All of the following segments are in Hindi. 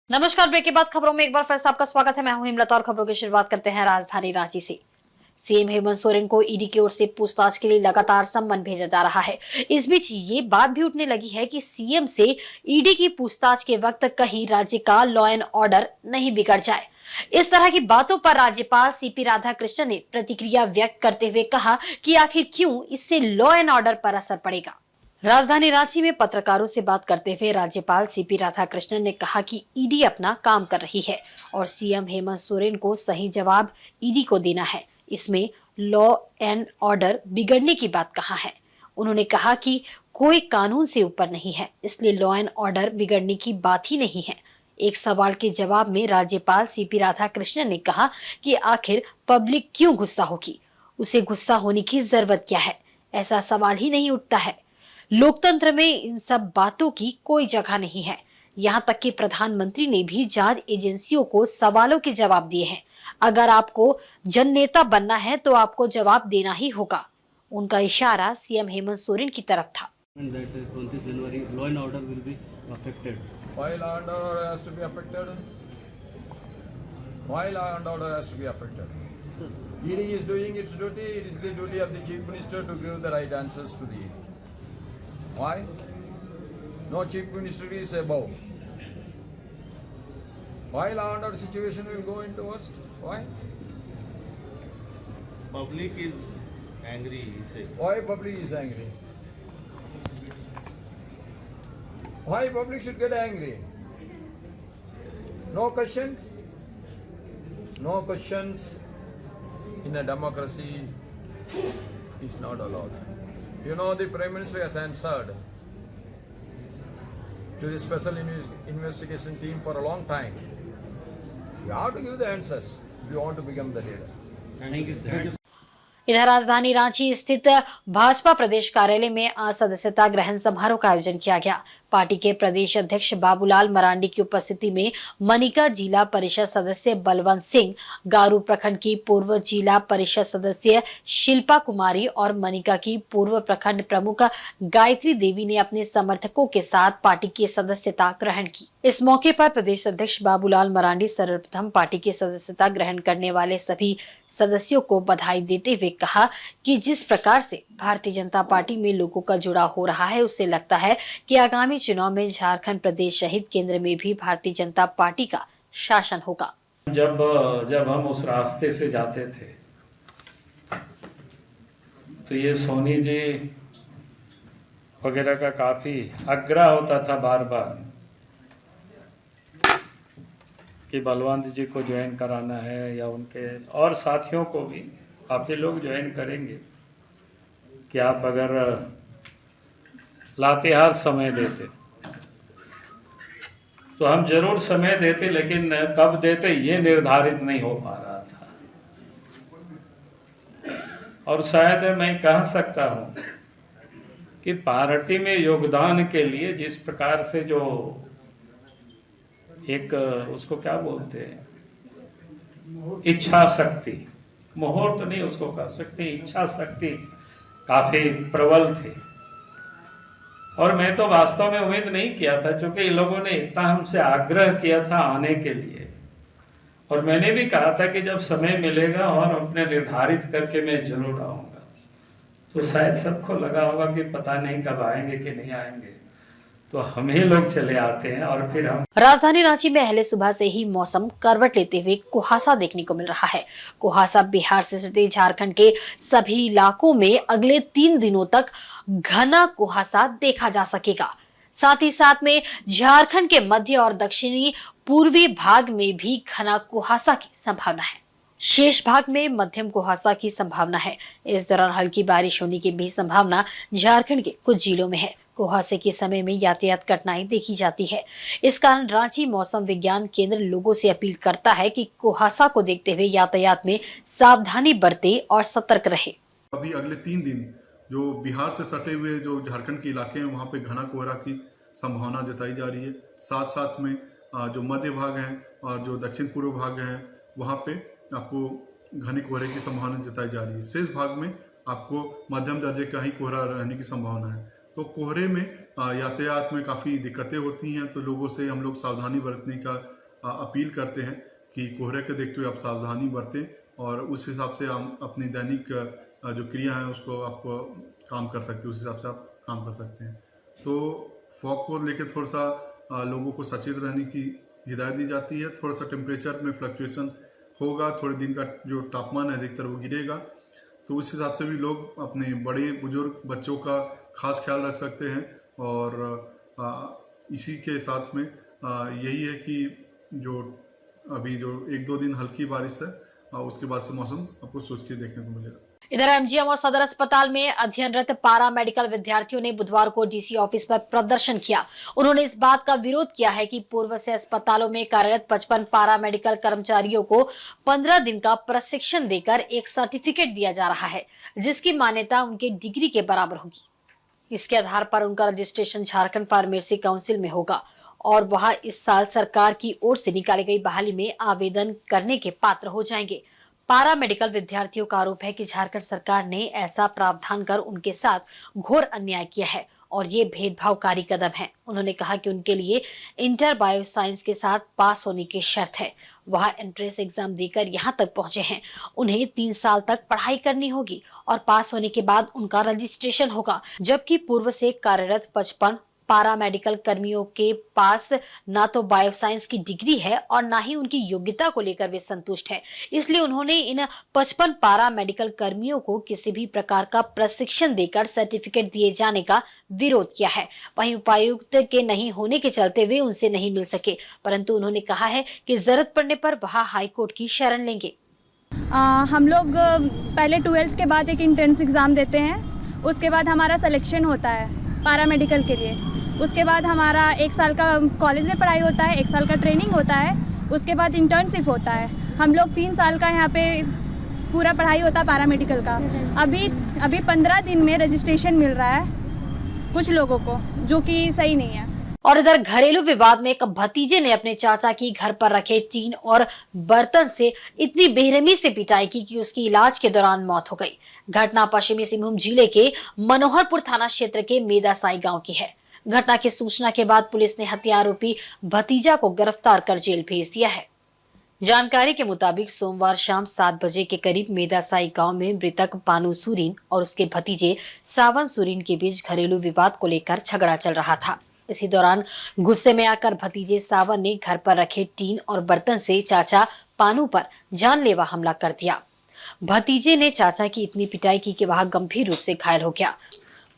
नमस्कार। ब्रेक के बाद खबरों में एक बार फिर से आपका स्वागत है। मैं हूं हिमलता और खबरों की शुरुआत करते हैं राजधानी रांची से। सीएम हेमंत सोरेन को ईडी की ओर से पूछताछ के लिए लगातार सम्मन भेजा जा रहा है। इस बीच ये बात भी उठने लगी है कि सीएम से ईडी की पूछताछ के वक्त कहीं राज्य का लॉ एंड ऑर्डर नहीं बिगड़ जाए। इस तरह की बातों पर राज्यपाल सीपी राधाकृष्णन ने प्रतिक्रिया व्यक्त करते हुए कहा कि आखिर क्यों इससे लॉ एंड ऑर्डर पर असर पड़ेगा। राजधानी रांची में पत्रकारों से बात करते हुए राज्यपाल सीपी राधाकृष्णन ने कहा कि ईडी अपना काम कर रही है और सीएम हेमंत सोरेन को सही जवाब ईडी को देना है। इसमें लॉ एंड ऑर्डर बिगड़ने की बात कहाँ है। उन्होंने कहा कि कोई कानून से ऊपर नहीं है, इसलिए लॉ एंड ऑर्डर बिगड़ने की बात ही नहीं है। एक सवाल के जवाब में राज्यपाल सीपी राधाकृष्णन ने कहा कि आखिर पब्लिक क्यों गुस्सा होगी, उसे गुस्सा होने की जरूरत क्या है, ऐसा सवाल ही नहीं उठता है। लोकतंत्र में इन सब बातों की कोई जगह नहीं है। यहाँ तक कि प्रधानमंत्री ने भी जांच एजेंसियों को सवालों के जवाब दिए हैं। अगर आपको जननेता बनना है तो आपको जवाब देना ही होगा। उनका इशारा सीएम हेमंत सोरेन की तरफ था। ED is doing its duty. It is the duty of the Chief Minister to give the right answers to the ED. Why? No Chief Minister is above. Why law and order situation will go into worst? Why? Public is angry, he said. Why public is angry? Why public should get angry? No questions? No questions in a democracy is not allowed. You know, the Prime Minister has answered to the special investigation team for a long time. You have to give the answers if you want to become the leader. Thank you, sir. इधर राजधानी रांची स्थित भाजपा प्रदेश कार्यालय में आज सदस्यता ग्रहण समारोह का आयोजन किया गया। पार्टी के प्रदेश अध्यक्ष बाबूलाल मरांडी की उपस्थिति में मनिका जिला परिषद सदस्य बलवंत सिंह, गारू प्रखंड की पूर्व जिला परिषद सदस्य शिल्पा कुमारी और मनिका की पूर्व प्रखंड प्रमुख गायत्री देवी ने अपने समर्थकों के साथ पार्टी की सदस्यता ग्रहण की। इस मौके पर प्रदेश अध्यक्ष बाबूलाल मरांडी सर्वप्रथम पार्टी की सदस्यता ग्रहण करने वाले सभी सदस्यों को बधाई देते हुए कहा कि जिस प्रकार से भारतीय जनता पार्टी में लोगों का जुड़ाव हो रहा है, उससे लगता है कि आगामी चुनाव में झारखंड प्रदेश सहित केंद्र में भी भारतीय जनता पार्टी का शासन होगा। जब हम उस रास्ते से जाते थे तो ये सोनी जी वगैरह का काफी आग्रह होता था बार बार कि बलवंत जी को ज्वाइन कराना है या उनके और साथियों को भी काफ़ी लोग ज्वाइन करेंगे कि आप अगर लातेहार समय देते तो हम जरूर समय देते, लेकिन कब देते ये निर्धारित नहीं हो पा रहा था। और शायद मैं कह सकता हूँ कि पार्टी में योगदान के लिए जिस प्रकार से जो एक उसको क्या बोलते हैं, इच्छा शक्ति, मुहूर्त नहीं उसको कह सकते, इच्छा शक्ति काफी प्रबल थी। और मैं तो वास्तव में उम्मीद नहीं किया था, क्योंकि इन लोगों ने इतना हमसे आग्रह किया था आने के लिए, और मैंने भी कहा था कि जब समय मिलेगा और अपने निर्धारित करके मैं जरूर आऊंगा। तो शायद सबको लगा होगा कि पता नहीं कब आएंगे कि नहीं आएंगे, तो हम ही लोग चले आते हैं और फिर हम। राजधानी रांची में पहले सुबह से ही मौसम करवट लेते हुए कुहासा देखने को मिल रहा है। कुहासा बिहार से सटे झारखंड के सभी इलाकों में अगले 3 दिनों तक घना कुहासा देखा जा सकेगा। साथ ही साथ में झारखंड के मध्य और दक्षिणी पूर्वी भाग में भी घना कुहासा की संभावना है। शेष भाग में मध्यम कुहासा की संभावना है। इस दौरान हल्की बारिश होने की भी संभावना झारखंड के कुछ जिलों में है। कुहासे के समय में यातायात कठिनाई देखी जाती है। इस कारण रांची मौसम विज्ञान केंद्र लोगों से अपील करता है कि कुहासा को देखते हुए यातायात में सावधानी बरते और सतर्क रहे। अभी अगले 3 दिन जो बिहार से सटे हुए जो झारखंड के इलाके हैं वहाँ पे घना कोहरा की संभावना जताई जा रही है। साथ साथ में जो मध्य भाग हैं और जो दक्षिण पूर्व भाग हैं वहाँ पे आपको घने कोहरे की संभावना जताई जा रही है। शेष भाग में आपको मध्यम दर्जे का ही कोहरा रहने की संभावना है। तो कोहरे में यातायात में काफ़ी दिक्कतें होती हैं, तो लोगों से हम लोग सावधानी बरतने का अपील करते हैं कि कोहरे के देखते हुए आप सावधानी बरतें और उस हिसाब से आप अपनी दैनिक जो क्रिया है उसको आप काम कर सकते हैं, उस हिसाब से आप काम कर सकते हैं। तो फॉग को लेकर थोड़ा सा लोगों को सचेत रहने की हिदायत दी जाती है। थोड़ा सा टेम्परेचर में फ्लक्चुएशन होगा, थोड़े दिन का जो तापमान है अधिकतर वो गिरेगा, तो उस हिसाब से भी लोग अपने बड़े बुजुर्ग बच्चों का खास ख्याल रख सकते हैं। और इसी के साथ में यही है कि जो अभी जो 1-2 दिन हल्की बारिश है, उसके बाद से मौसम आपको शुष्क देखने को मिलेगा। इधर एमजीएम और सदर अस्पताल में अध्ययनरत पारा मेडिकल विद्यार्थियों ने बुधवार को डीसी ऑफिस पर प्रदर्शन किया। उन्होंने इस बात का विरोध किया है कि पूर्व से अस्पतालों में कार्यरत 55 पारा मेडिकल कर्मचारियों को 15 दिन का प्रशिक्षण देकर एक सर्टिफिकेट दिया जा रहा है, जिसकी मान्यता उनके डिग्री के बराबर होगी। इसके आधार पर उनका रजिस्ट्रेशन झारखंड फार्मेसी काउंसिल में होगा और वह इस साल सरकार की ओर से निकाली गई बहाली में आवेदन करने के पात्र हो जाएंगे। पारा मेडिकल विद्यार्थियों का आरोप है कि झारखंड सरकार ने ऐसा प्रावधान कर उनके साथ घोर अन्याय किया है और ये भेदभावकारी कदम है। उन्होंने कहा कि उनके लिए इंटर बायो साइंस के साथ पास होने की शर्त है। वह एंट्रेंस एग्जाम देकर यहाँ तक पहुंचे हैं। उन्हें 3 साल तक पढ़ाई करनी होगी और पास होने के बाद उनका रजिस्ट्रेशन होगा, जबकि पूर्व से कार्यरत 55 पारा मेडिकल कर्मियों के पास ना तो बायोसाइंस की डिग्री है और ना ही उनकी योग्यता को लेकर वे संतुष्ट है। इसलिए उन्होंने इन 55 पारा मेडिकल कर्मियों को किसी भी प्रकार का प्रशिक्षण देकर सर्टिफिकेट दिए जाने का विरोध किया है। वहीं उपायुक्त के नहीं होने के चलते वे उनसे नहीं मिल सके, परंतु उन्होंने कहा है कि जरूरत पड़ने पर वह हाईकोर्ट की शरण लेंगे। हम लोग पहले 12th के बाद एक एंट्रेंस एग्ज़ाम देते हैं, उसके बाद हमारा सिलेक्शन होता है पारा मेडिकल के लिए। उसके बाद हमारा 1 साल का कॉलेज में पढ़ाई होता है, 1 साल का ट्रेनिंग होता है, उसके बाद इंटर्नशिप होता है। हम लोग 3 साल का यहाँ पे पूरा पढ़ाई होता है पारा मेडिकल का। अभी 15 दिन में रजिस्ट्रेशन मिल रहा है कुछ लोगों को, जो कि सही नहीं है। और इधर घरेलू विवाद में एक भतीजे ने अपने चाचा की घर पर रखे टीन और बर्तन से इतनी बेरहमी से पिटाई की कि उसकी इलाज के दौरान मौत हो गई। घटना पश्चिमी सिंहभूम जिले के मनोहरपुर थाना क्षेत्र के मेदासाई गांव की है। घटना की सूचना के बाद पुलिस ने हत्या आरोपी भतीजा को गिरफ्तार कर जेल भेज दिया है। जानकारी के मुताबिक सोमवार शाम 7 बजे के करीब मेदासाई गांव में मृतक पानू सुरीन और उसके भतीजे सावन सुरीन के बीच घरेलू विवाद को लेकर झगड़ा चल रहा था। इसी दौरान गुस्से में आकर भतीजे सावन ने घर पर रखे टीन और बर्तन से चाचा पानू पर जानलेवा हमला कर दिया। भतीजे ने चाचा की इतनी पिटाई की कि वह गंभीर रूप से घायल हो गया।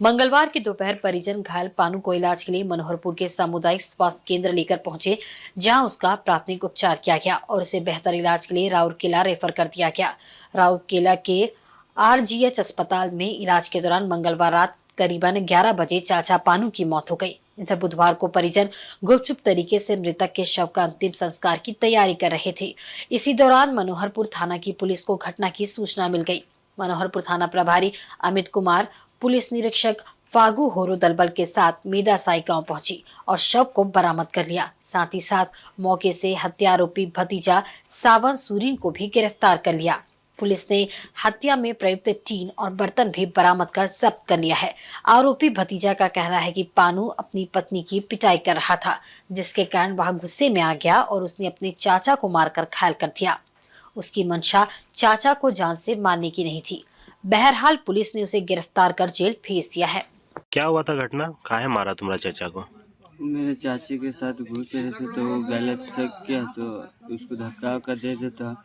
मंगलवार की दोपहर परिजन घायल पानू को इलाज के लिए मनोहरपुर के सामुदायिक स्वास्थ्य केंद्र लेकर पहुंचे, जहां उसका प्राथमिक उपचार किया गया और उसे बेहतर इलाज के लिए राउरकेला रेफर कर दिया गया। राउरकेला के RGH अस्पताल में इलाज के दौरान मंगलवार रात करीबन 11 बजे चाचा पानू की मौत हो गई। इधर बुधवार को परिजन गुपचुप तरीके से मृतक के शव का अंतिम संस्कार की तैयारी कर रहे थे। इसी दौरान मनोहरपुर थाना की पुलिस को घटना की सूचना मिल गई। मनोहरपुर थाना प्रभारी अमित कुमार, पुलिस निरीक्षक फागू होरो दलबल के साथ मेदासाई गांव पहुंची और शव को बरामद कर लिया। साथ ही साथ मौके से हत्या आरोपी भतीजा सावन सुरीन को भी गिरफ्तार कर लिया। पुलिस ने हत्या में प्रयुक्त टीन और बर्तन भी बरामद कर जब्त कर लिया है। आरोपी भतीजा का कहना है कि पानू अपनी पत्नी की पिटाई कर रहा था, जिसके कारण वह गुस्से में आ गया और उसने अपने चाचा को मारकर घायल कर दिया। उसकी मंशा चाचा को जान से मारने की नहीं थी। बहरहाल पुलिस ने उसे गिरफ्तार कर जेल भेज दिया है। क्या हुआ था घटना? काहे मारा तुम्हारा चाचा को? मेरे चाची के साथ घुस रहे थे तो वो गलत शक किया तो उसको धक्का कर दे देता,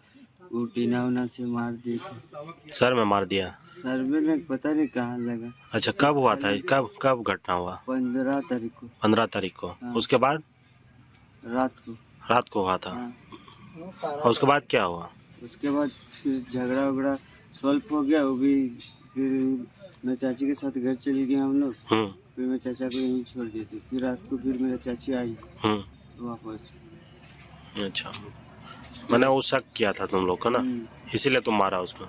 वो टीना उना से मार दिए थे। सर में मार दिया? सर में पता नहीं कहाँ लगा। अच्छा, कब हुआ था? कब घटना हुआ? 15 तारीख को। 15 तारीख को? हाँ। उसके बाद? रात को हुआ था। हाँ। और उसके बाद क्या हुआ? उसके बाद फिर झगड़ा वगड़ा सॉल्व हो गया। वो भी फिर मैं चाची के साथ घर चले गए हम लोग। फिर मैं चाचा को यहीं छोड़ दिए थे। फिर रात को फिर मेरा चाची आई वापस। अच्छा, मैंने वो शक किया था तुम लोग को ना, इसीलिए तुम मारा उसको।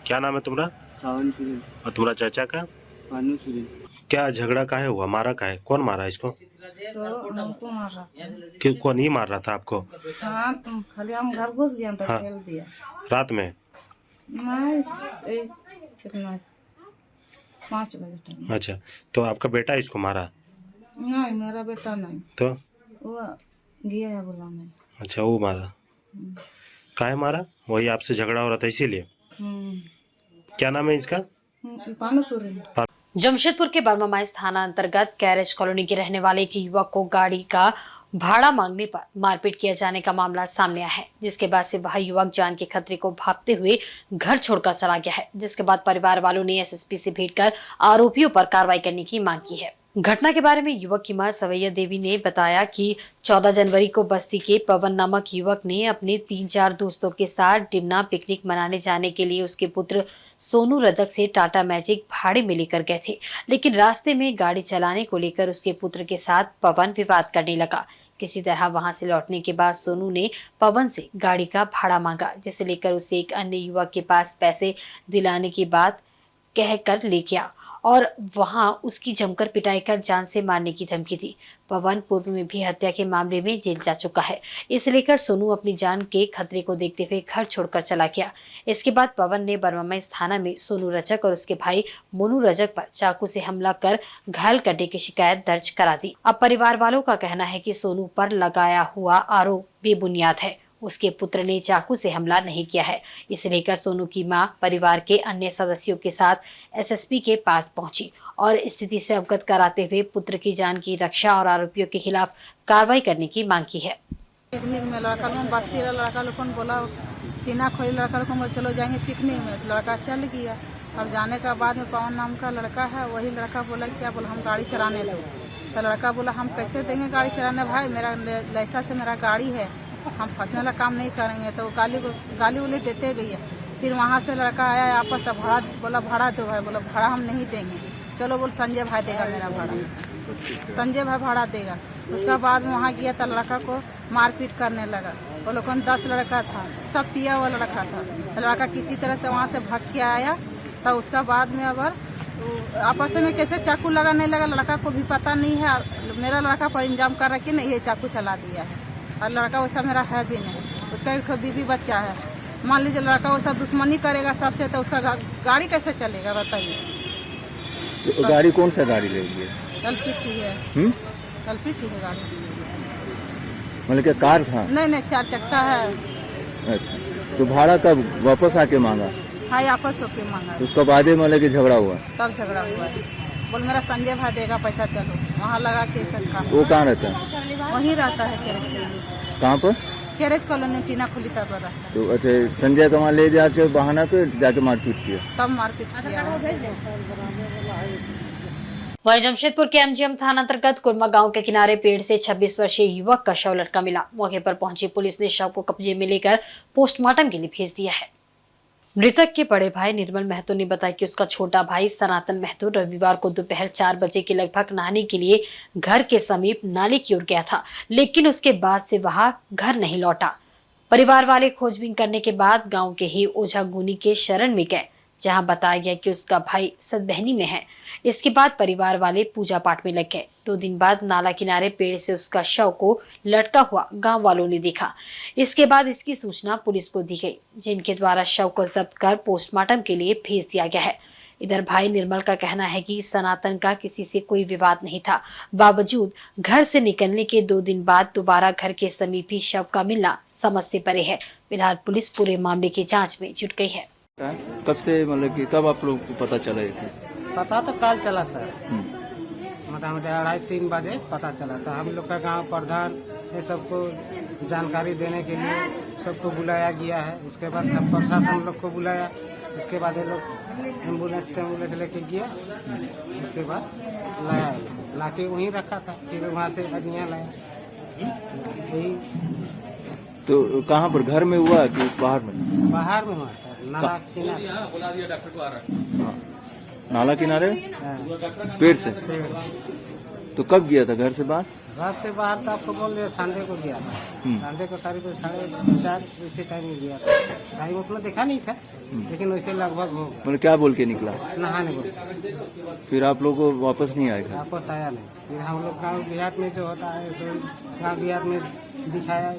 क्या नाम है तुम्हारा? सावन सुरीन। और तुम्हारा चाचा का? पानू सुरीन। क्या झगड़ा काहे हुआ? मारा काहे? कौन मारा इसको? तो हमको मार रहा था। क्यों? कौन ही मार रहा था आपको? हाँ, खाली हम घर घुस गए तो खेल दिया। रात में? नहीं, कितना 5 बजे तक। अच्छा, तो आपका बेटा इसको मारा? नहीं, मेरा बेटा नहीं। तो वो गया है बुलाने। अच्छा, वो मारा? काहे मारा? वही आपसे झगड़ा हो रहा था इसीलिए? क्या नाम है इसका? पानू सोरेन। जमशेदपुर के बर्मामाइस थाना अंतर्गत कैरेज कॉलोनी के रहने वाले एक युवक को गाड़ी का भाड़ा मांगने पर मारपीट किए जाने का मामला सामने आया है, जिसके बाद से वह युवक जान के खतरे को भांपते हुए घर छोड़कर चला गया है, जिसके बाद परिवार वालों ने एसएसपी से भेंट कर आरोपियों पर कार्रवाई करने की मांग की है। घटना के बारे में युवक की मां सवैया देवी ने बताया कि 14 जनवरी को बस्ती के पवन नामक युवक ने अपने 3-4 दोस्तों के साथ डिमना पिकनिक मनाने जाने के लिए उसके पुत्र सोनू रजक से टाटा मैजिक भाड़े में लेकर गए थे, लेकिन रास्ते में गाड़ी चलाने को लेकर उसके पुत्र के साथ पवन विवाद करने लगा। किसी तरह वहां से लौटने के बाद सोनू ने पवन से गाड़ी का भाड़ा मांगा, जिसे लेकर उसे एक अन्य युवक के पास पैसे दिलाने की बात कहकर ले गया और वहां उसकी जमकर पिटाई कर जान से मारने की धमकी दी। पवन पूर्व में भी हत्या के मामले में जेल जा चुका है। इसे लेकर सोनू अपनी जान के खतरे को देखते हुए घर छोड़कर चला गया। इसके बाद पवन ने बर्मामाइस थाना में सोनू रजक और उसके भाई मोनू रजक पर चाकू से हमला कर घायल करने की शिकायत दर्ज करा दी। अब परिवार वालों का कहना है कि सोनू पर लगाया हुआ आरोप बेबुनियाद है, उसके पुत्र ने चाकू से हमला नहीं किया है। इसे लेकर सोनू की मां परिवार के अन्य सदस्यों के साथ एसएसपी के पास पहुंची और स्थिति से अवगत कराते हुए पुत्र की जान की रक्षा और आरोपियों के खिलाफ कार्रवाई करने की मांग की है। पिकनिक में लड़का लोग बस्ती लड़का लोग को बोला टीना खोली, लड़का लोग को चलो जाएंगे पिकनिक में, लड़का चल गया। अब जाने के बाद में पवन नाम का लड़का है, वही लड़का बोला क्या बोला हम गाड़ी चलाने दो, तो लड़का बोला हम कैसे देंगे गाड़ी चलाने, भाई मेरा लाइसेंस से मेरा गाड़ी है, हम फंसने वाला काम नहीं करेंगे। तो गाली उली देते गई। फिर वहाँ से लड़का आया आपस, तब भाड़ा बोला भाड़ा दो भाई, बोला भाड़ा हम नहीं देंगे, चलो बोल संजय भाई देगा मेरा भाड़ा, संजय भाई भाड़ा देगा। उसका बाद वहाँ गया तो लड़का को मारपीट करने लगा। वो लोग 10 लड़का था, सब पिया हुआ लड़का था। लड़का किसी तरह से वहाँ से भाग के आया, तो उसका बाद में अगर आपस में कैसे चाकू लगाने लगा, लड़का को भी पता नहीं है। मेरा लड़का पर इंजाम कर रहा कि नहीं ये चाकू चला दिया है, और लड़का वैसा मेरा है भी नहीं। उसका एक बीवी बच्चा है। मान लीजिए लड़का वैसा दुश्मनी करेगा सबसे, तो उसका गाड़ी कैसे चलेगा बताइए। तो गाड़ी कौन सा गाड़ी लेगी? एलपीटी है। एलपीटी है गाड़ी, मतलब क्या कार था? नहीं 4 चक्का है। अच्छा, तो भाड़ा कब वापस आके मांगा? हाँ आपस होके मांगा। तो उसका बाद में मतलब कि झगड़ा हुआ? तब झगड़ा हुआ है। बोल मेरा संजय भाई देगा पैसा, चलो वहाँ लगा के सकता। वो कहाँ रहता है? वहीं रहता है कैरेज कॉलोनी। कहाँ पर? कैरेज कॉलोनी टीना खोली तब रहता है। तो अच्छा, संजय को वहाँ ले जाके बहाना पे जाके मारपीट किया? तब मारपीट किया। वहीं जमशेदपुर के एमजीएम थाना अंतर्गत कुरमा गांव के किनारे पेड़ से 26 वर्षीय युवक का शव लटका मिला। मौके पर पहुंची पुलिस ने शव को कब्जे में लेकर पोस्टमार्टम के लिए भेज दिया है। मृतक के बड़े भाई निर्मल महतो ने बताया कि उसका छोटा भाई सनातन महतो रविवार को दोपहर 4 बजे के लगभग नहाने के लिए घर के समीप नाले की ओर गया था, लेकिन उसके बाद से वह घर नहीं लौटा। परिवार वाले खोजबीन करने के बाद गांव के ही ओझा गुनी के शरण में गए, जहां बताया गया कि उसका भाई सतबहनी में है। इसके बाद परिवार वाले पूजा पाठ में लग गए। 2 दिन बाद नाला किनारे पेड़ से उसका शव को लटका हुआ गांव वालों ने देखा। इसके बाद इसकी सूचना पुलिस को दी गई, जिनके द्वारा शव को जब्त कर पोस्टमार्टम के लिए भेज दिया गया है। इधर भाई निर्मल का कहना है कि सनातन का किसी से कोई विवाद नहीं था, बावजूद घर से निकलने के 2 दिन बाद दोबारा घर के समीप ही शव का मिलना समझ से परे है। फिलहाल पुलिस पूरे मामले की जाँच में जुट गई है। कब से मतलब कि कब आप लोग को पता चला थे? पता तो कल चला सर, मोटामोटी 2:30-3 बजे पता चला था। हम लोग का गांव प्रधान ये सबको जानकारी देने के लिए सबको बुलाया गया है। उसके बाद प्रशासन लोग को बुलाया, उसके बाद ये लोग एम्बुलेंस लेके गया। उसके बाद लाया, लाके वहीं रखा था, फिर वहाँ से अजनिया लाया। यही तो कहाँ पर, घर में हुआ कि बाहर में? बाहर में हुआ सर, नाला किनारे। नाला किनारे पेड़ से? तो कब गया था घर से बाहर? घर से बाहर तो आपको बोल रहे संडे को गया था। संडे को करीब 4:30 इसी टाइम में गया था। टाइम उतना देखा नहीं था, लेकिन वैसे लगभग हो गया। मतलब क्या बोल के निकला? नहाने बोल। फिर आप लोग को वापस नहीं आएगा? वापस आया नहीं। फिर हम लोग गाँव देहात में जो होता है तो गाँव देहात में दिखाया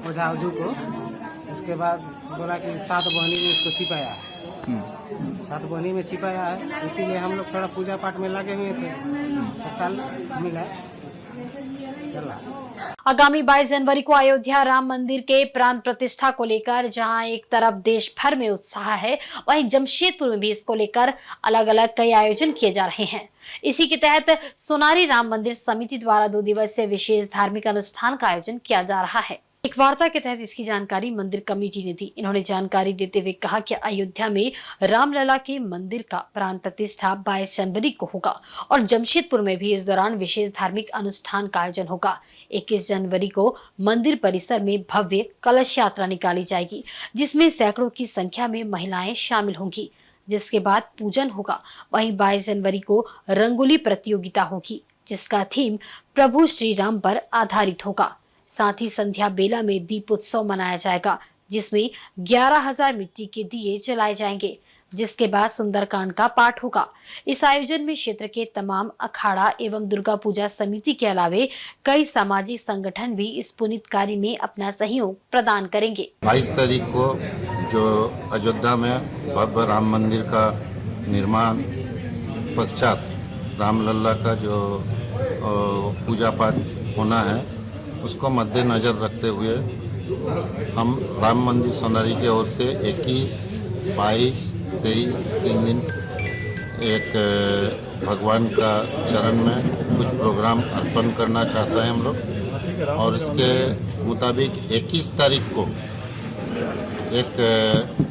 ओझा ओझू को। उसके बाद बोला कि 7 बहनी में इसको छिपाया है। 7 बहनी में छिपाया है, इसीलिए हम लोग थोड़ा पूजा पाठ में लगे हुए थे। तो कल मिला चला। आगामी 22 जनवरी को अयोध्या राम मंदिर के प्राण प्रतिष्ठा को लेकर जहां एक तरफ देश भर में उत्साह है, वहीं जमशेदपुर में भी इसको लेकर अलग अलग कई आयोजन किए जा रहे हैं। इसी के तहत सोनारी राम मंदिर समिति द्वारा 2 दिवसीय विशेष धार्मिक अनुष्ठान का आयोजन किया जा रहा है। एक वार्ता के तहत इसकी जानकारी मंदिर कमेटी ने दी। इन्होंने जानकारी देते हुए कहा कि अयोध्या में रामलला के मंदिर का प्राण प्रतिष्ठा 22 जनवरी को होगा और जमशेदपुर में भी इस दौरान विशेष धार्मिक अनुष्ठान का आयोजन होगा। 21 जनवरी को मंदिर परिसर में भव्य कलश यात्रा निकाली जाएगी, जिसमें सैकड़ों की संख्या में महिलाएं शामिल होंगी, जिसके बाद पूजन होगा। वहीं 22 जनवरी को रंगोली प्रतियोगिता होगी, जिसका थीम प्रभु श्री राम पर आधारित होगा। साथ ही संध्या बेला में दीप उत्सव मनाया जाएगा, जिसमें 11,000 मिट्टी के दिए जलाए जाएंगे, जिसके बाद सुंदरकांड का पाठ होगा। इस आयोजन में क्षेत्र के तमाम अखाड़ा एवं दुर्गा पूजा समिति के अलावे कई सामाजिक संगठन भी इस पुनीत कार्य में अपना सहयोग प्रदान करेंगे। 22 तारीख को जो अयोध्या में भव्य राम मंदिर का निर्माण पश्चात रामलला का जो पूजा पाठ होना है, उसको मद्देनजर रखते हुए हम राम मंदिर सोनारी की ओर से 21, 22, 23 3 दिन एक भगवान का चरण में कुछ प्रोग्राम अर्पण करना चाहते हैं हम लोग। और इसके मुताबिक 21 तारीख को एक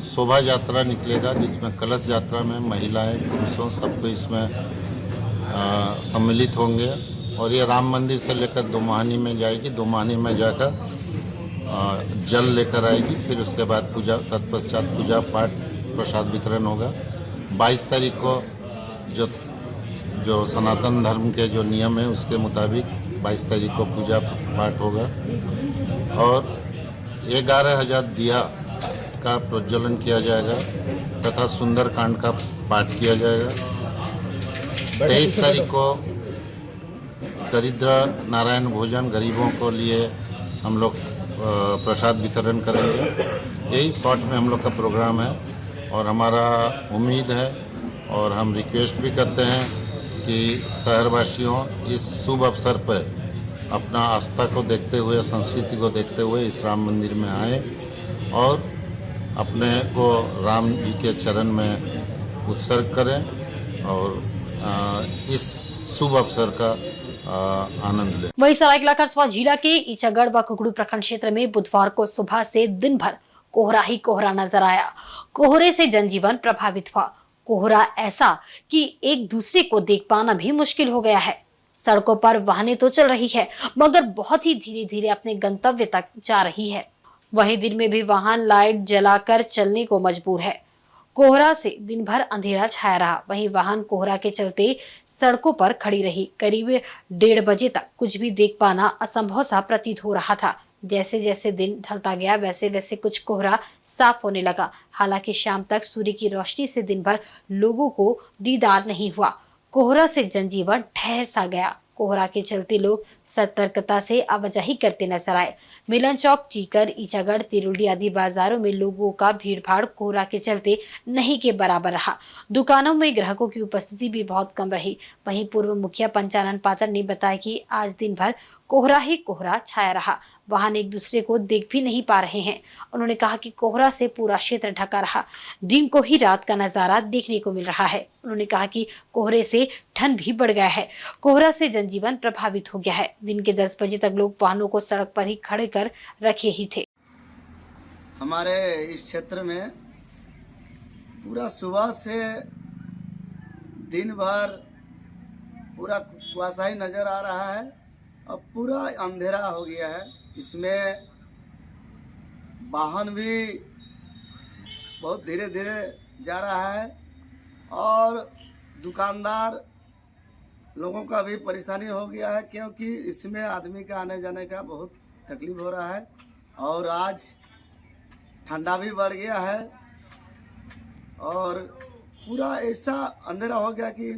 शोभा यात्रा निकलेगा, जिसमें कलश यात्रा में महिलाएं पुरुषों सबको इसमें सम्मिलित होंगे। और ये राम मंदिर से लेकर दोमाहनी में जाएगी, दोमाहनी में जाकर जल लेकर आएगी, फिर उसके बाद पूजा, तत्पश्चात पूजा पाठ प्रसाद वितरण होगा। 22 तारीख को जो सनातन धर्म के जो नियम है उसके मुताबिक 22 तारीख को पूजा पाठ होगा और 11,000 दिया का प्रज्वलन किया जाएगा तथा सुंदरकांड का पाठ किया जाएगा। 23 तारीख को दरिद्र नारायण भोजन गरीबों को लिए हम लोग प्रसाद वितरण करेंगे। यही शॉर्ट में हम लोग का प्रोग्राम है और हमारा उम्मीद है और हम रिक्वेस्ट भी करते हैं कि शहरवासियों इस शुभ अवसर पर अपना आस्था को देखते हुए, संस्कृति को देखते हुए इस राम मंदिर में आए और अपने को राम जी के चरण में उत्सर्ग करें और इस शुभ अवसर का आनंद लें। वहीं सरायकेला खरसावां जिला के ईचागढ़ व कुकड़ू प्रखंड क्षेत्र में बुधवार को सुबह से दिन भर कोहरा ही कोहरा नजर आया। कोहरे से जनजीवन प्रभावित हुआ। कोहरा ऐसा कि एक दूसरे को देख पाना भी मुश्किल हो गया है। सड़कों पर वाहनें तो चल रही है, मगर बहुत ही धीरे धीरे अपने गंतव्य तक जा रही है। वहीं दिन में भी वाहन लाइट जलाकर चलने को मजबूर है। कोहरा से दिन भर अंधेरा छाया रहा। वहीं वाहन कोहरा के चलते सड़कों पर खड़ी रही। करीब 1:30 बजे तक कुछ भी देख पाना असंभव सा प्रतीत हो रहा था। जैसे जैसे दिन ढलता गया वैसे वैसे कुछ कोहरा साफ होने लगा। हालांकि शाम तक सूर्य की रोशनी से दिन भर लोगों को दीदार नहीं हुआ। कोहरा से जनजीवन ठहर सा गया। कोहरा के चलते लोग सतर्कता से आवाजाही करते नजर आए। मिलन चौक, टीकर, ईचागढ़, तिरुली आदि बाजारों में लोगों का भीड़भाड़ कोहरा के चलते नहीं के बराबर रहा। दुकानों में ग्राहकों की उपस्थिति भी बहुत कम रही। वहीं पूर्व मुखिया पंचानन पात्र ने बताया कि आज दिन भर कोहरा ही कोहरा छाया रहा। वाहन एक दूसरे को देख भी नहीं पा रहे हैं। उन्होंने कहा कि कोहरा से पूरा क्षेत्र ढका रहा। दिन को ही रात का नजारा देखने को मिल रहा है। उन्होंने कहा कि कोहरे से ठंड भी बढ़ गया है। कोहरा से जनजीवन प्रभावित हो गया है। दिन के 10 बजे तक लोग वाहनों को सड़क पर ही खड़े कर रखे ही थे। हमारे इस क्षेत्र में पूरा सुबह से दिन भर पूरा कुआसा ही नजर आ रहा है और पूरा अंधेरा हो गया है। इसमें वाहन भी बहुत धीरे धीरे जा रहा है और दुकानदार लोगों का भी परेशानी हो गया है, क्योंकि इसमें आदमी का आने जाने का बहुत तकलीफ हो रहा है। और आज ठंडा भी बढ़ गया है और पूरा ऐसा अंधेरा हो गया कि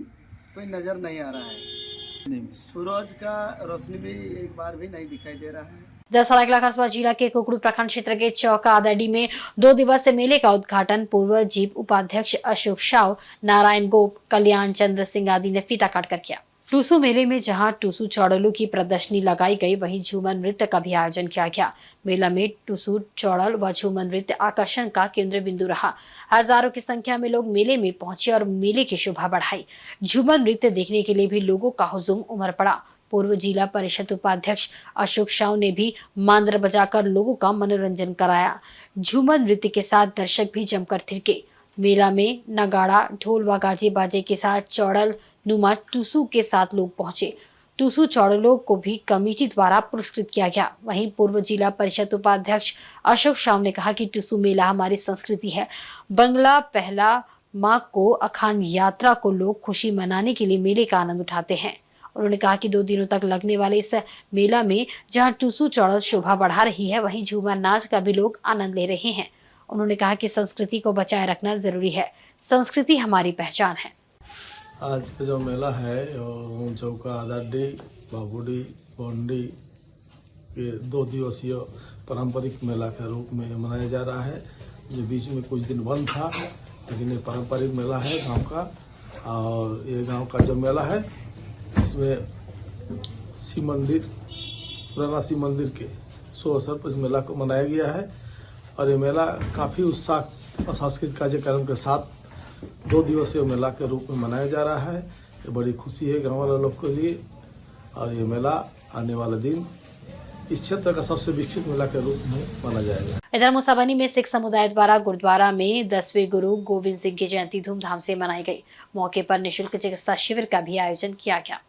कोई नज़र नहीं आ रहा है। सूरज का रोशनी भी एक बार भी नहीं दिखाई दे रहा है। सरायकेला खरसावां जिला के कुकड़ू प्रखंड क्षेत्र के चौका आदड़ी में 2 दिवसीय मेले का उद्घाटन पूर्व जीप उपाध्यक्ष अशोक शाह, नारायण गोप, कल्याण चंद्र सिंह आदि ने फीता काटकर किया। टूसू मेले में जहां टूसू चौड़लों की प्रदर्शनी लगाई गई, वहीं झूमर नृत्य का भी आयोजन किया गया। मेला में टूसू चौड़ल व झूमर नृत्य आकर्षण का केंद्र बिंदु रहा। हजारों की संख्या में लोग मेले में पहुंचे और मेले की शोभा बढ़ाई। झूमर नृत्य देखने के लिए भी लोगों का हुजूम उमड़ पड़ा। पूर्व जिला परिषद उपाध्यक्ष अशोक शाह ने भी मांदर बजाकर लोगों का मनोरंजन कराया। झूमर नृत्य के साथ दर्शक भी जमकर थिरके। मेला में नगाड़ा, ढोल व गाजे बाजे के साथ चौड़ल नुमा टूसू के साथ लोग पहुंचे। टूसू चौड़लों को भी कमेटी द्वारा पुरस्कृत किया गया। वहीं पूर्व जिला परिषद उपाध्यक्ष अशोक शाह ने कहा कि टूसू मेला हमारी संस्कृति है। बंगला पहला माँ को अखांड यात्रा को लोग खुशी मनाने के लिए मेले का आनंद उठाते हैं। उन्होंने कहा कि 2 दिनों तक लगने वाले इस मेला में जहां टूसू चौड़ल शोभा बढ़ा रही है, वहीं झूमर नाच का भी लोग आनंद ले रहे हैं। उन्होंने कहा कि संस्कृति को बचाए रखना जरूरी है। संस्कृति हमारी पहचान है। आज का जो मेला है वो चौका, आदाडी, बाबूडी, बोंडी ये 2 दिवसीय पारंपरिक मेला के रूप में मनाया जा रहा है। ये बीच में कुछ दिन बंद था, लेकिन ये पारंपरिक मेला है गांव का। और ये गांव का जो मेला है इसमें शिव मंदिर, पुराना शिव मंदिर के 100 अवसर पर इस मेला को मनाया गया है। और ये मेला काफ़ी उत्साह और सांस्कृतिक कार्यक्रम के साथ 2 दिवसीय मेला के रूप में मनाया जा रहा है। ये बड़ी खुशी है गाँव वाले लोग के लिए। और ये मेला आने वाले दिन इस क्षेत्र का सबसे विकसित मेला के रूप में माना जाएगा। इधर मुसाबनी में सिख समुदाय द्वारा गुरुद्वारा में 10वें गुरु गोविंद सिंह की जयंती धूमधाम से मनाई गई। मौके पर निःशुल्क चिकित्सा शिविर का भी आयोजन किया गया।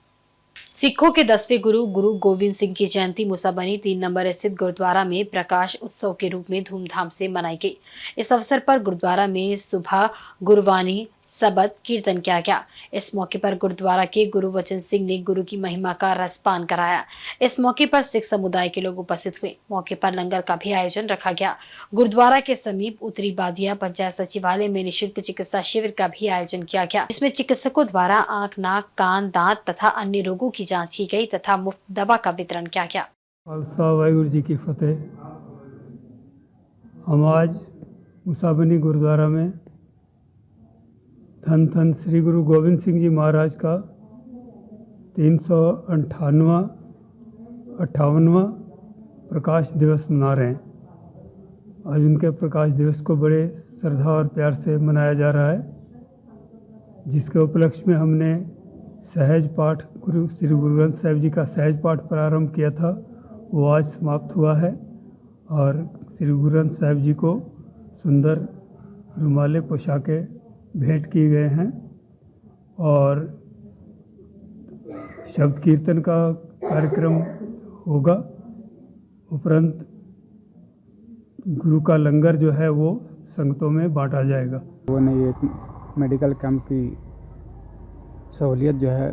सिखों के 10वें गुरु गुरु गोविंद सिंह की जयंती मुसाबनी 3 नंबर स्थित गुरुद्वारा में प्रकाश उत्सव के रूप में धूमधाम से मनाई गई। इस अवसर पर गुरुद्वारा में सुबह गुरबानी, सबद, कीर्तन किया गया। इस मौके पर गुरुद्वारा के गुरु वचन सिंह ने गुरु की महिमा का रसपान कराया। इस मौके पर सिख समुदाय के लोग उपस्थित हुए। मौके पर लंगर का भी आयोजन रखा गया। गुरुद्वारा के समीप उत्तरी बादिया पंचायत सचिवालय में निःशुल्क चिकित्सा शिविर का भी आयोजन किया गया, जिसमें चिकित्सकों द्वारा आंख, नाक, कान, दांत तथा अन्य रोगों की जांच की गई तथा मुफ्त दवा का वितरण किया गया। खालसा वाहिगुरु जी की फतेह। हम आज मुसाबनी गुरुद्वारा में धन धन श्री गुरु गोविंद सिंह जी महाराज का 358वां प्रकाश दिवस मना रहे हैं। आज उनके प्रकाश दिवस को बड़े श्रद्धा और प्यार से मनाया जा रहा है, जिसके उपलक्ष्य में हमने सहज पाठ गुरु श्री गुरु ग्रंथ साहिब जी का सहज पाठ प्रारंभ किया था। वो आज समाप्त हुआ है और श्री गुरु ग्रंथ साहिब जी को सुंदर रुमाले पोशाकें भेंट किए गए हैं और शब्द कीर्तन का कार्यक्रम होगा। उपरांत गुरु का लंगर जो है वो संगतों में बांटा जाएगा। वो ने एक मेडिकल कैंप की सहूलियत जो है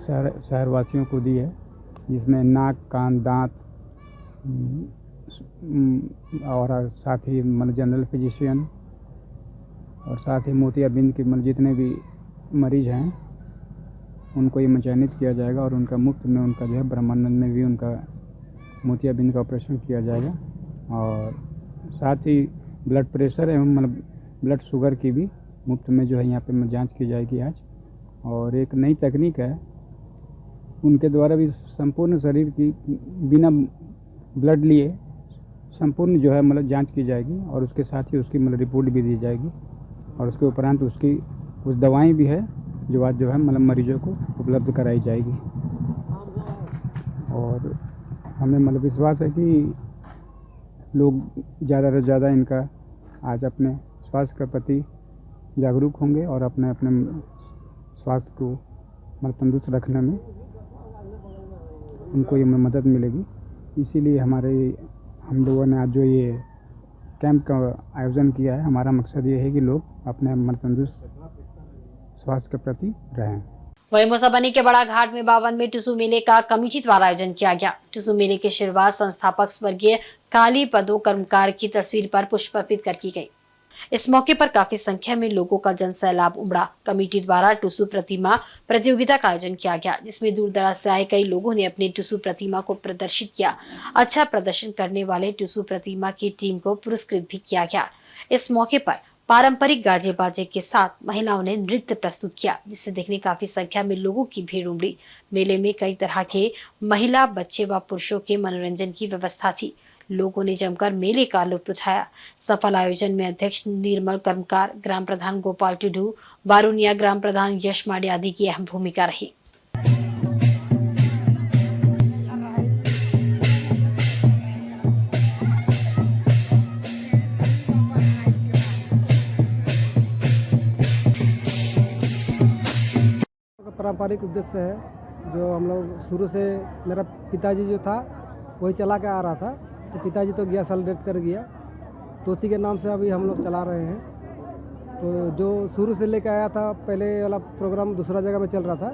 शहरवासियों को दी है, जिसमें नाक, कान, दांत और साथ ही जनरल फिजिशियन और साथ ही मोतियाबिंद के जितने भी मरीज हैं उनको ये चयनित किया जाएगा और उनका मुफ्त में उनका जो है ब्रह्मानंद में भी उनका मोतियाबिंद का ऑपरेशन किया जाएगा। और साथ ही ब्लड प्रेशर एवं ब्लड शुगर की भी मुफ्त में जो है यहाँ पे जांच की जाएगी आज। और एक नई तकनीक है, उनके द्वारा भी संपूर्ण शरीर की बिना ब्लड लिए संपूर्ण जो है जांच की जाएगी और उसके साथ ही उसकी रिपोर्ट भी दी जाएगी और उसके उपरांत उसकी कुछ दवाएं भी है जो आज जो है मरीजों को उपलब्ध कराई जाएगी। और हमें विश्वास है कि लोग ज़्यादा से ज़्यादा इनका आज अपने स्वास्थ्य के प्रति जागरूक होंगे और अपने अपने स्वास्थ्य को तंदुरुस्त रखने में उनको ये मदद मिलेगी। इसीलिए हम लोगों ने आज जो ये कैंप का आयोजन किया है, हमारा मकसद ये है कि लोग अपने तंदुरुस्त स्वास्थ्य के प्रति रहें। वहीं मुसाबनी के बड़ा घाट में 52वें टूसू मेले का कमेटी द्वारा आयोजन किया गया। टूसू मेले की शुरुआत संस्थापक स्वर्गीय काली पदो कर्मकार की तस्वीर पर पुष्प अर्पित कर की गई। इस मौके पर काफी संख्या में लोगों का जन सैलाब उमड़ा। कमेटी द्वारा टूसू प्रतिमा प्रतियोगिता का आयोजन किया गया, जिसमें दूर दराज से आए कई लोगों ने अपने टूसू प्रतिमा को प्रदर्शित किया। अच्छा प्रदर्शन करने वाले टूसू प्रतिमा की टीम को पुरस्कृत भी किया गया। इस मौके पर पारंपरिक गाजे बाजे के साथ महिलाओं ने नृत्य प्रस्तुत किया, जिसे देखने काफी संख्या में लोगों की भीड़ उमड़ी। मेले में कई तरह के महिला, बच्चे व पुरुषों के मनोरंजन की व्यवस्था थी। लोगों ने जमकर मेले का लुत्फ उठाया। सफल आयोजन में अध्यक्ष निर्मल कर्मकार, ग्राम प्रधान गोपाल टुडू, बारूनिया ग्राम प्रधान यश माडे आदि की अहम भूमिका रही। पारंपरिक उद्देश्य है जो हम लोग शुरू से, मेरा पिताजी जो था वही चला के आ रहा था, तो पिताजी तो गया, साल डेथ कर गया, तो उसी के नाम से अभी हम लोग चला रहे हैं। तो जो शुरू से लेके आया था, पहले वाला प्रोग्राम दूसरा जगह में चल रहा था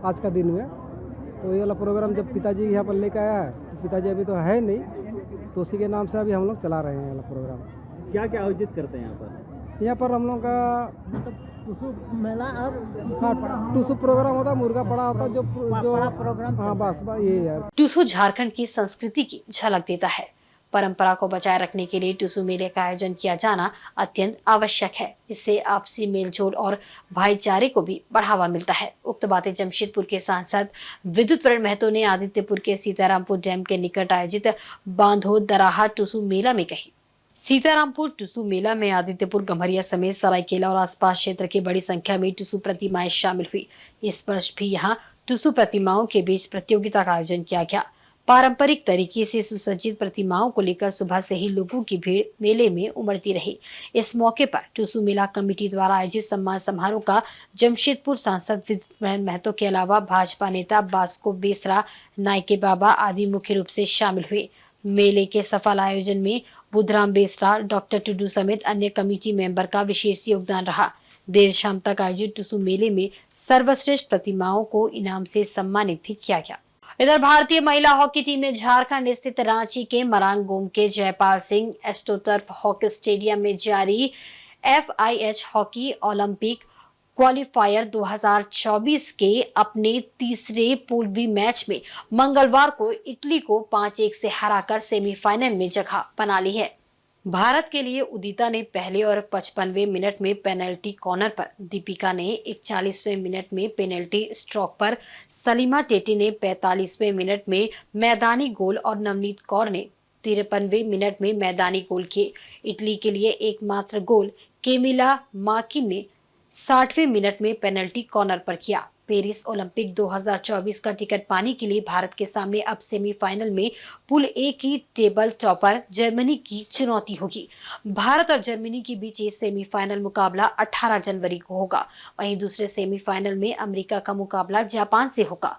आज का दिन में, तो ये वाला प्रोग्राम जब पिताजी यहाँ पर लेके आया है, तो पिताजी अभी तो है नहीं, तो उसी के नाम से अभी हम लोग चला रहे हैं ये वाला प्रोग्राम। क्या क्या आयोजित करते हैं यहाँ पर? यहाँ पर हम लोग का मेला और टूसू प्रोग्राम होता है, मुर्गा पड़ा होता है, जो प्रोग्राम। हाँ बस यही है। टूसू झारखंड की संस्कृति की झलक देता है। परंपरा को बचाए रखने के लिए टूसू मेले का आयोजन किया जाना अत्यंत आवश्यक है, जिससे आपसी मेलजोल और भाईचारे को भी बढ़ावा मिलता है। उक्त बातें जमशेदपुर के सांसद विद्युत वरण महतो ने आदित्यपुर के सीतारामपुर डैम के निकट आयोजित बांधो दराहा टूसू मेला में कही। सीतारामपुर टूसू मेला में आदित्यपुर, गम्हरिया समेत सरायकेला और आसपास क्षेत्र की बड़ी संख्या में टूसू प्रतिमाएं शामिल हुई। इस वर्ष भी यहां टूसू प्रतिमाओं के बीच प्रतियोगिता का आयोजन किया गया। पारंपरिक तरीके से सुसज्जित प्रतिमाओं को लेकर सुबह से ही लोगों की भीड़ मेले में उमड़ती रही। इस मौके पर टूसू मेला कमेटी द्वारा आयोजित सम्मान समारोह का जमशेदपुर सांसद विद्युत वरण महतो के अलावा भाजपा नेता बास्को बेसरा, नाइके बाबा आदि मुख्य रूप से शामिल हुए। मेले के सफल आयोजन में बुधराम बेसरा, डॉक्टर टुडू समेत अन्य कमेटी मेंबर का विशेष योगदान रहा। देर शाम तक आयोजित टूसू मेले में सर्वश्रेष्ठ प्रतिमाओं को इनाम से सम्मानित भी किया गया। इधर भारतीय महिला हॉकी टीम ने झारखंड स्थित रांची के मरांगोंग के Jaipal Singh astroturf hockey stadium में जारी FIH हॉकी ओलंपिक क्वालिफायर 2024 के अपने तीसरे पूल बी मैच में मंगलवार को इटली को 5-1 से हराकर सेमीफाइनल में जगह बना ली है। भारत के लिए उदिता ने पहले और 55वें मिनट में पेनल्टी कॉर्नर पर, दीपिका ने 41वें मिनट में पेनल्टी स्ट्रोक पर, सलीमा टेटी ने 45वें मिनट में मैदानी गोल और नवनीत कौर ने 53वें मिनट में मैदानी गोल किए। इटली के लिए एकमात्र गोल केमिला माकिन ने 60वें मिनट में पेनल्टी कॉर्नर पर किया। पेरिस ओलंपिक 2024 का टिकट पाने के लिए भारत के सामने अब सेमीफाइनल में पूल ए की टेबल टॉपर जर्मनी की चुनौती होगी। भारत और जर्मनी के बीच ये सेमीफाइनल मुकाबला 18 जनवरी को होगा। वहीं दूसरे सेमीफाइनल में अमेरिका का मुकाबला जापान से होगा।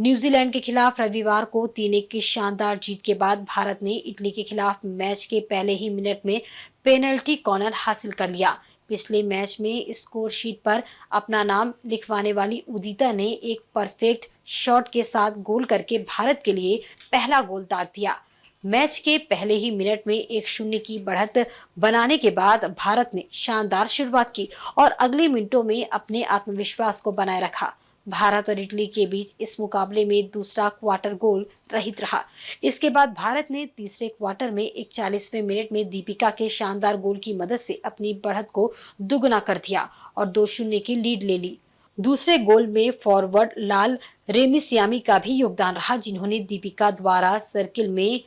न्यूजीलैंड के खिलाफ रविवार को 3-1 की शानदार जीत के बाद भारत ने इटली के खिलाफ मैच के पहले ही मिनट में पेनल्टी कॉर्नर हासिल कर लिया। पिछले मैच में स्कोर शीट पर अपना नाम लिखवाने वाली उदिता ने एक परफेक्ट शॉट के साथ गोल करके भारत के लिए पहला गोल दाग दिया। मैच के पहले ही मिनट में 1-0 की बढ़त बनाने के बाद भारत ने शानदार शुरुआत की और अगले मिनटों में अपने आत्मविश्वास को बनाए रखा। भारत और इटली के बीच इस मुकाबले में दूसरा क्वार्टर गोल रहित रहा। इसके बाद भारत ने तीसरे क्वार्टर में 41वें मिनट में दीपिका के शानदार गोल की मदद से अपनी बढ़त को दुगना कर दिया और 2-0 की लीड ले ली। दूसरे गोल में फॉरवर्ड लाल रेमिसियामी का भी योगदान रहा, जिन्होंने दीपिका द्वारा सर्किल में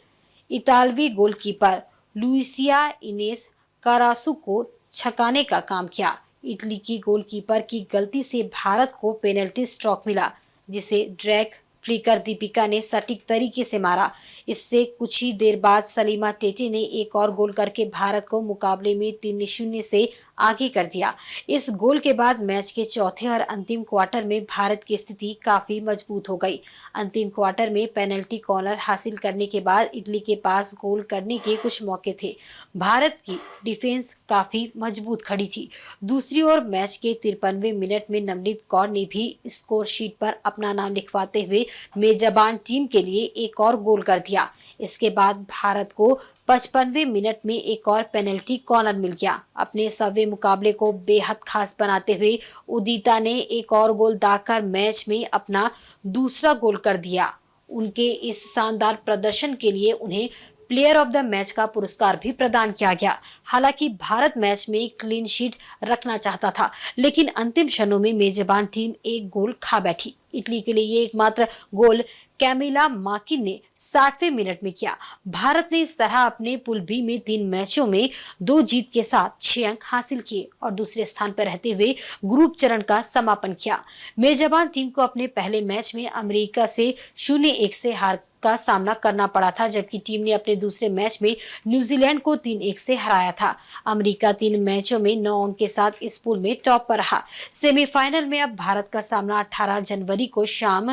इतालवी गोलकीपर लुइसिया इनेस कारासू को छकाने का काम किया। इटली की गोलकीपर की गलती से भारत को पेनल्टी स्ट्रोक मिला, जिसे ड्रैग फ्लिकर दीपिका ने सटीक तरीके से मारा। इससे कुछ ही देर बाद सलीमा टेटे ने एक और गोल करके भारत को मुकाबले में 3-0 से आगे कर दिया। इस गोल के बाद मैच के चौथे और अंतिम क्वार्टर में भारत की स्थिति काफी मजबूत हो गई। अंतिम क्वार्टर में पेनल्टी कॉर्नर हासिल करने के बाद इटली के पास गोल करने के कुछ मौके थे। भारत की डिफेंस काफी मजबूत खड़ी थी। दूसरी ओर मैच के 53वें मिनट में नवनीत कौर ने भी स्कोर शीट पर अपना नाम लिखवाते हुए मेजबान टीम के लिए एक और गोल कर दिया। इसके बाद भारत को 55वें मिनट में एक और पेनल्टी कॉर्नर मिल गया। अपने 100वें मुकाबले को बेहद खास बनाते हुए उदिता ने एक और गोल दागकर मैच में अपना दूसरा गोल कर दिया। उनके इस शानदार प्रदर्शन के लिए उन्हें प्लेयर ऑफ द मैच का पुरस्कार भी प्रदान किया गया। हालांकि भारत मैच में क्लीन शीट रखना चाहता था, लेकिन अंतिम क्षणों में मेजबान टीम एक गोल खा बैठी। इटली के लिए ये एकमात्र गोल कैमिला माकिन ने 60वें मिनट में किया। भारत ने इस तरह अपने पूल बी में 3 मैचों में 2 जीत के साथ 6 अंक हासिल किए और दूसरे स्थान पर रहते हुए ग्रुप चरण का समापन किया। मेजबान टीम को अपने पहले मैच में अमेरिका से 0-1 से हार का सामना करना पड़ा था, जबकि टीम ने अपने दूसरे मैच में न्यूजीलैंड को 3-1 से हराया था। अमेरिका 3 मैचों में 9 अंक के साथ इस पूल में टॉप पर रहा। सेमीफाइनल में अब भारत का सामना 18 जनवरी को शाम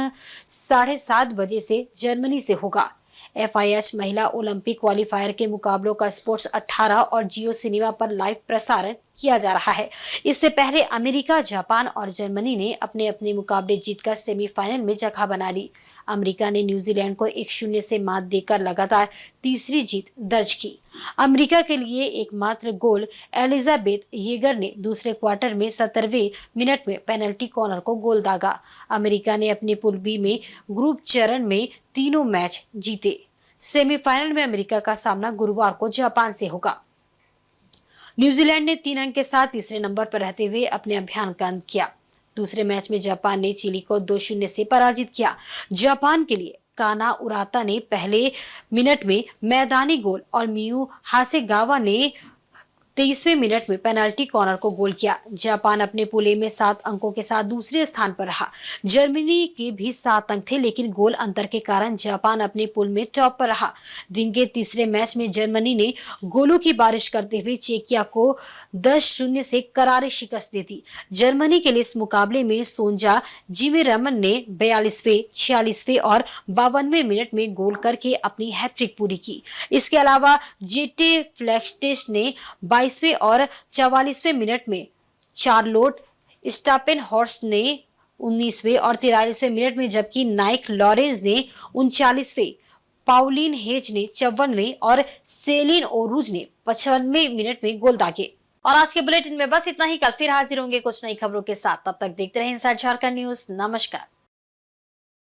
7:30 बजे से जर्मनी से होगा। FIH महिला ओलंपिक क्वालिफायर के मुकाबलों का स्पोर्ट्स 18 और जियो सिनेमा पर लाइव प्रसारण किया जा रहा है। इससे पहले अमेरिका, जापान और जर्मनी ने अपने अपने मुकाबले जीतकर सेमीफाइनल में जगह बना ली। अमेरिका ने न्यूजीलैंड को 1-0 से मात देकर लगातार तीसरी जीत दर्ज की। अमेरिका के लिए एकमात्र गोल एलिजाबेथ येगर ने दूसरे क्वार्टर में 17वें मिनट में पेनल्टी कॉर्नर को गोल दागा। अमेरिका ने अपने पूल बी में ग्रुप चरण में तीनों मैच जीते। सेमीफाइनल में अमेरिका का सामना गुरुवार को जापान से होगा। न्यूजीलैंड ने 3 अंक के साथ तीसरे नंबर पर रहते हुए अपने अभियान का अंत किया। दूसरे मैच में जापान ने चिली को 2-0 से पराजित किया। जापान के लिए काना उराता ने पहले मिनट में मैदानी गोल और मियू हासेगावा ने 23वें मिनट में पेनल्टी कॉर्नर को गोल किया। जापान अपने पूल ए में 7 अंकों के साथ दूसरे स्थान पर रहा। जर्मनी के भी 7 अंक थे, लेकिन गोल अंतर के कारण जापान अपने पूल में टॉप पर रहा। दिन के तीसरे मैच में जर्मनी ने गोलों की बारिश करते हुए चेकिया को 10-0 से करारी शिकस्त दी थी। जर्मनी के लिए इस मुकाबले में सोंजा जिमेरमन ने 42वें, 46वें और 52वें मिनट में गोल करके अपनी हैट्रिक पूरी की। इसके अलावा जेटे फ्लेक्सटेस ने 22वें और 44वें मिनट में, चार्लोट स्टापेनहॉर्स्ट ने 19वें और 43वें मिनट में, जबकि नाइक लॉरेंस ने 39वें, पाउलिन हेज ने 54वें और सेलिन ओरूज ने 55वें मिनट में गोल दागे। और आज के बुलेटिन में बस इतना ही। कल फिर हाजिर होंगे कुछ नई खबरों के साथ। तब तक देखते रहें इनसाइड झारखंड न्यूज। नमस्कार।